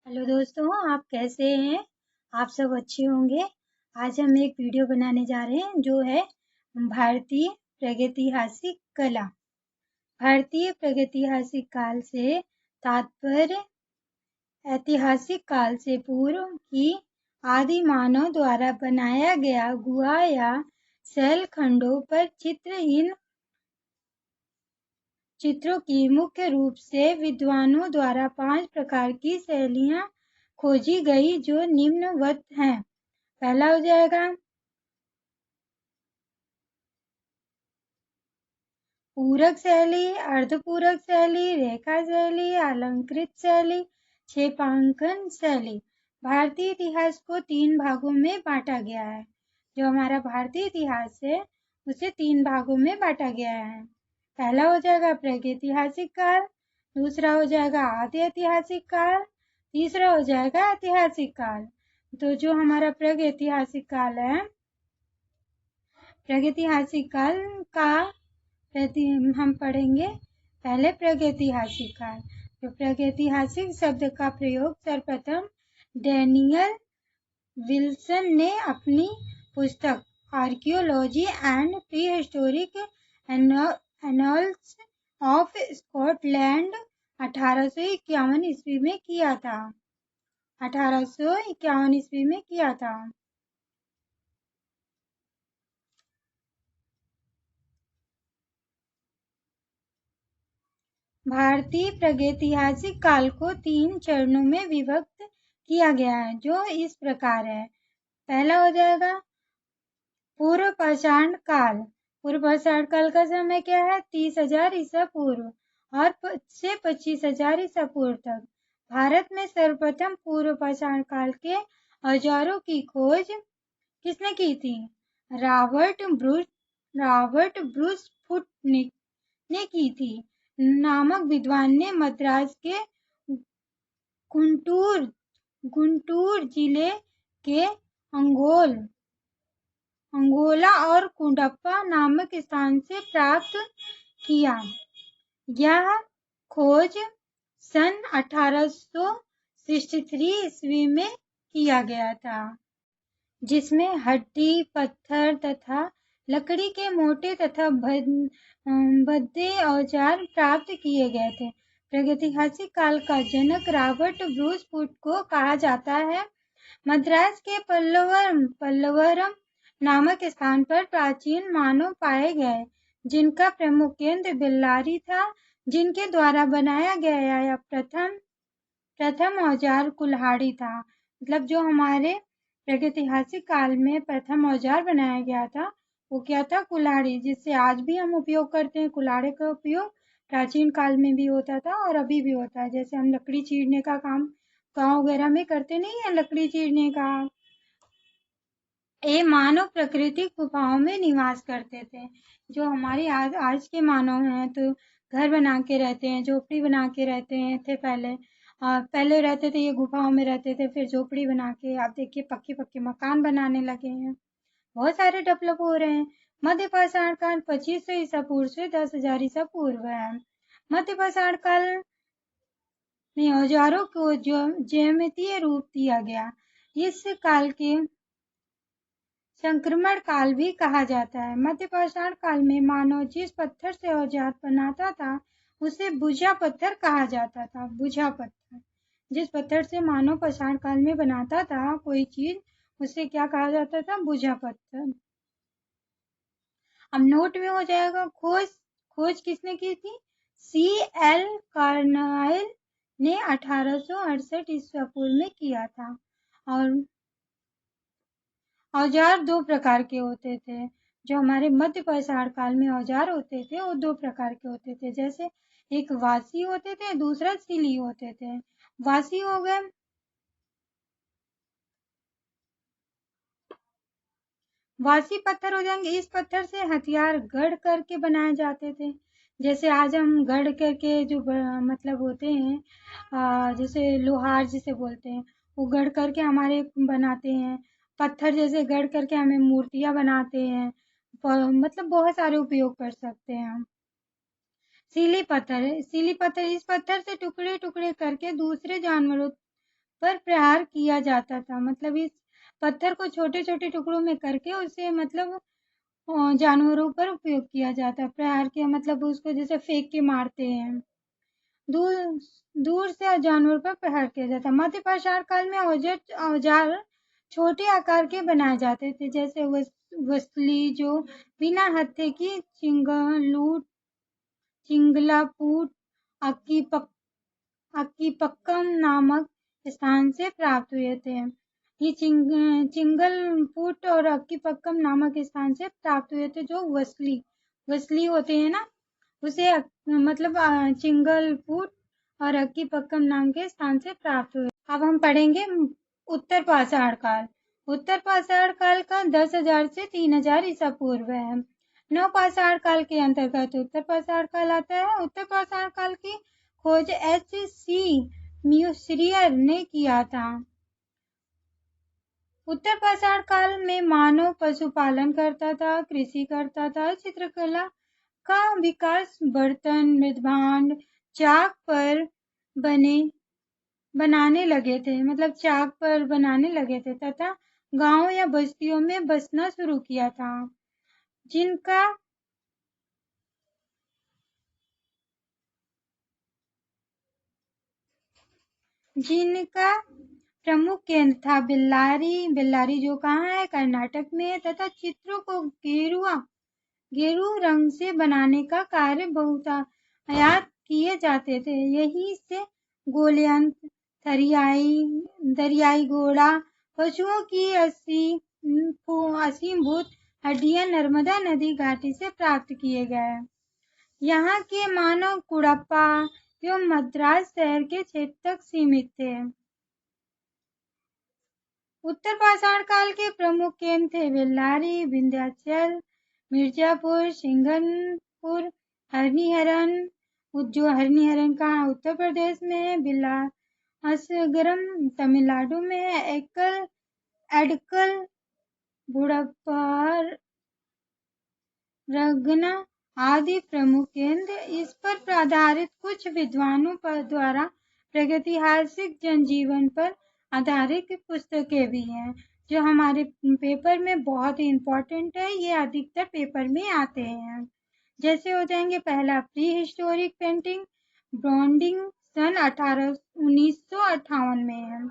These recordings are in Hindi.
हेलो दोस्तों, आप कैसे हैं? आप सब अच्छे होंगे। आज हम एक वीडियो बनाने जा रहे हैं जो है भारतीय प्रागैतिहासिक कला। भारतीय प्रागैतिहासिक काल से तात्पर्य ऐतिहासिक काल से पूर्व की आदि मानव द्वारा बनाया गया गुहा या शैलखंडों पर चित्रहीन चित्रों की मुख्य रूप से विद्वानों द्वारा 5 प्रकार की शैलियाँ खोजी गई जो निम्नवत हैं। पहला हो जाएगा पूरक शैली, अर्धपूरक शैली, रेखा शैली, अलंकृत शैली, क्षेपांकन शैली। भारतीय इतिहास को 3 भागों में बांटा गया है। जो हमारा भारतीय इतिहास है उसे 3 भागों में बांटा गया है। पहला हो जाएगा प्रागैतिहासिक काल, दूसरा हो जाएगा आदि ऐतिहासिक काल, तीसरा हो जाएगा ऐतिहासिक काल। तो जो हमारा प्रागैतिहासिक काल है, प्रागैतिहासिक काल का हम पढ़ेंगे। पहले प्रागैतिहासिक काल। तो प्रागैतिहासिक शब्द का प्रयोग सर्वप्रथम डैनियल विल्सन ने अपनी पुस्तक archaeology and prehistoric annals of Scotland 1851 ईस्वी में किया था। 1851 ईस्वी में किया था। भारतीय प्रागैतिहासिक काल को 3 चरणों में विभक्त किया गया है जो इस प्रकार है। पहला हो जाएगा पूर्व पाषाण काल। पूर्व पाषाण काल का समय क्या है? 30,000 ईसा पूर्व और से 25,000 ईसा पूर्व तक। भारत में सर्वप्रथम पूर्व पाषाण काल के औजारों की खोज किसने की थी? रॉबर्ट ब्रूस फुट ने की थी। नामक विद्वान ने मद्रास के गुंटूर जिले के अंगोला और कुंडप्पा नामक स्थान से प्राप्त किया। यह खोज सन 1863 ईस्वी में किया गया था, जिसमें हड्डी, पत्थर तथा लकड़ी के मोटे तथा भद्दे औजार प्राप्त किए गए थे। प्रागैतिहासिक काल का जनक रॉबर्ट ब्रूस फुट को कहा जाता है। मद्रास के पल्लवरम नामक स्थान पर प्राचीन मानव पाए गए, जिनका प्रमुख केंद्र बेल्लारी था, जिनके द्वारा बनाया गया प्रथम औजार कुल्हाड़ी था। मतलब जो हमारे प्रागैतिहासिक काल में प्रथम औजार बनाया गया था वो क्या था? कुल्हाड़ी, जिससे आज भी हम उपयोग करते हैं। कुल्हाड़ी का उपयोग प्राचीन काल में भी होता था और अभी भी होता है। जैसे हम लकड़ी चीरने का काम गांव वगैरह में करते नहीं है, लकड़ी चीरने का। ये मानव प्राकृतिक गुफाओं में निवास करते थे। जो हमारे आज के मानव हैं तो घर बना के रहते हैं, झोपड़ी बना के रहते हैं थे पहले। पहले रहते थे ये गुफाओं में रहते थे, फिर झोपड़ी बना के आप देखिए पक्के मकान बनाने लगे हैं। बहुत सारे डेवलप हो रहे हैं। मध्य पाषाण काल 2500 ईसा पूर्व से 10,000 ईसा पूर्व है। मध्य पाषाण काल में औजारों को जो ज्यामितीय रूप दिया गया। इस काल के संक्रमण काल भी कहा जाता है। मध्य पाषाण काल में मानव जिस पत्थर से औजार बनाता था उसे भुजा पत्थर कहा जाता था। भुजा पत्थर, जिस पत्थर से मानव पाषाण काल में बनाता था कोई चीज, उसे क्या कहा जाता था? भुजा पत्थर। अब नोट में हो जाएगा खोज किसने की थी? C.L. कार्नाइल ने 1868 ईस्वी पूर्व में किया था। और औजार 2 प्रकार के होते थे। जो हमारे मध्य पाषाण काल में औजार होते थे वो 2 प्रकार के होते थे। जैसे एक वासी होते थे, दूसरा सिली होते थे। वासी हो गए, वासी पत्थर हो जाएंगे। इस पत्थर से हथियार गढ़ करके बनाए जाते थे। जैसे आज हम गढ़ करके जो मतलब होते हैं, जैसे लोहार जिसे बोलते हैं, वो गढ़ करके हमारे बनाते हैं। पत्थर जैसे गढ़ करके हमें मूर्तियां बनाते हैं। मतलब बहुत सारे उपयोग कर सकते हैं हम। सीली पत्थर इस पत्थर से टुकड़े टुकड़े करके दूसरे जानवरों पर प्रहार किया जाता था। मतलब इस पत्थर को छोटे छोटे टुकड़ों में करके उसे मतलब जानवरों पर उपयोग किया जाता है। प्रहार किया मतलब उसको जैसे फेंक के मारते हैं। दूर दूर से जानवर पर प्रहार किया जाता। मध्य पाषाण काल में औजार छोटे आकार के बनाए जाते थे, जैसे वसली जो बिना हत्थे की चिंगलापूट अक्कीपक्कम नामक स्थान से प्राप्त हुए थे। ये चिंगलपूट और अक्कीपक्कम नामक स्थान से प्राप्त हुए थे। जो वसली होते हैं ना, उसे मतलब चिंगलपूट और अक्कीपक्कम नाम के स्थान से प्राप्त हुए। अब हम पढ़ेंगे उत्तर पाषाण काल। उत्तर पाषाण काल का 10,000 से 3,000 ईसा पूर्व है। नव पाषाण काल के अंतर्गत उत्तर पाषाण काल आता है। उत्तर पाषाण काल की खोज H.C. म्यूसियर ने किया था। उत्तर पाषाण काल में मानव पशुपालन करता था, कृषि करता था, चित्रकला का विकास बर्तन, मृदभांड, चाक पर बनाने लगे थे, मतलब चाक पर बनाने लगे थे, तथा गांव या बस्तियों में बसना शुरू किया था, जिनका प्रमुख केंद्र था बेल्लारी जो कहाँ है, कर्नाटक में, तथा चित्रों को गेरू रंग से बनाने का कार्य बहुतायत किए जाते थे। यहीं से गोलियंत, दरियाई घोड़ा, पशुओं की असीमभूत हड्डियां नर्मदा नदी घाटी से प्राप्त किए गए। यहाँ के मानव कुड़प्पा एवं मद्रास शहर के क्षेत्र तक सीमित थे। उत्तर पाषाण काल के प्रमुख केंद्र थे बेल्लारी, विंध्याचल, मिर्जापुर, सिंघनपुर, हरिहरन, जो हरिहरन कहाँ उत्तर प्रदेश में है, बिलासगरम तमिलनाडु में है, एडकल, बुढ़प्पा, रगना आदि प्रमुख केंद्र। इस पर आधारित कुछ विद्वानों द्वारा प्रागैतिहासिक जनजीवन पर आधारित पुस्तकें भी हैं, जो हमारे पेपर में बहुत ही इम्पोर्टेंट है। ये अधिकतर पेपर में आते हैं। जैसे हो जाएंगे, पहला प्री हिस्टोरिक पेंटिंग, ब्रॉन्डिंग सन 1958 में है,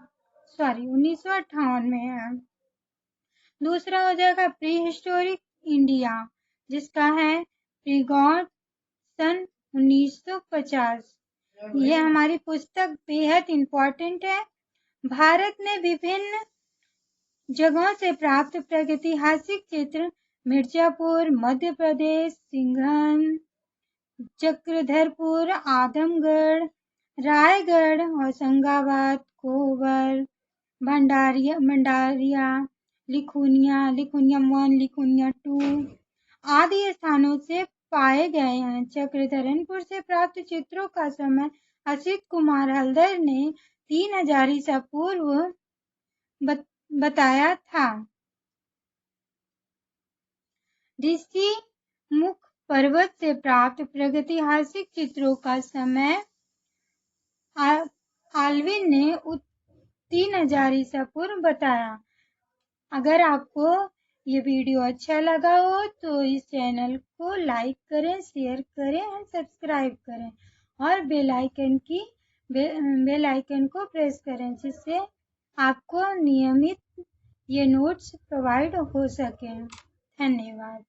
1958 में है। दूसरा हो जाएगा प्री हिस्टोरिक इंडिया, जिसका है प्रीगॉड सन 1950। ये हमारी पुस्तक बेहद इम्पोर्टेंट है। भारत में विभिन्न जगहों से प्राप्त प्रागैतिहासिक चित्र मिर्जापुर, मध्य प्रदेश, सिंघन, चक्रधरपुर, आदमगढ़, रायगढ़, होशंगाबाद, कोबर, भंडारिया, लिखुनिया 1, लिखुनिया 2 आदि स्थानों से पाए गए हैं। चक्रधरपुर से प्राप्त चित्रों का समय असित कुमार हल्दर ने 3,000 ईसा पूर्व बताया था। ऋषि मुख पर्वत से प्राप्त प्रागैतिहासिक चित्रों का समय आल्विन ने 3,000 ईसा पूर्व बताया। अगर आपको ये वीडियो अच्छा लगा हो तो इस चैनल को लाइक करें, शेयर करें और सब्सक्राइब करें, और बेल आइकन को प्रेस करें, जिससे आपको नियमित ये नोट्स प्रोवाइड हो सकें। धन्यवाद।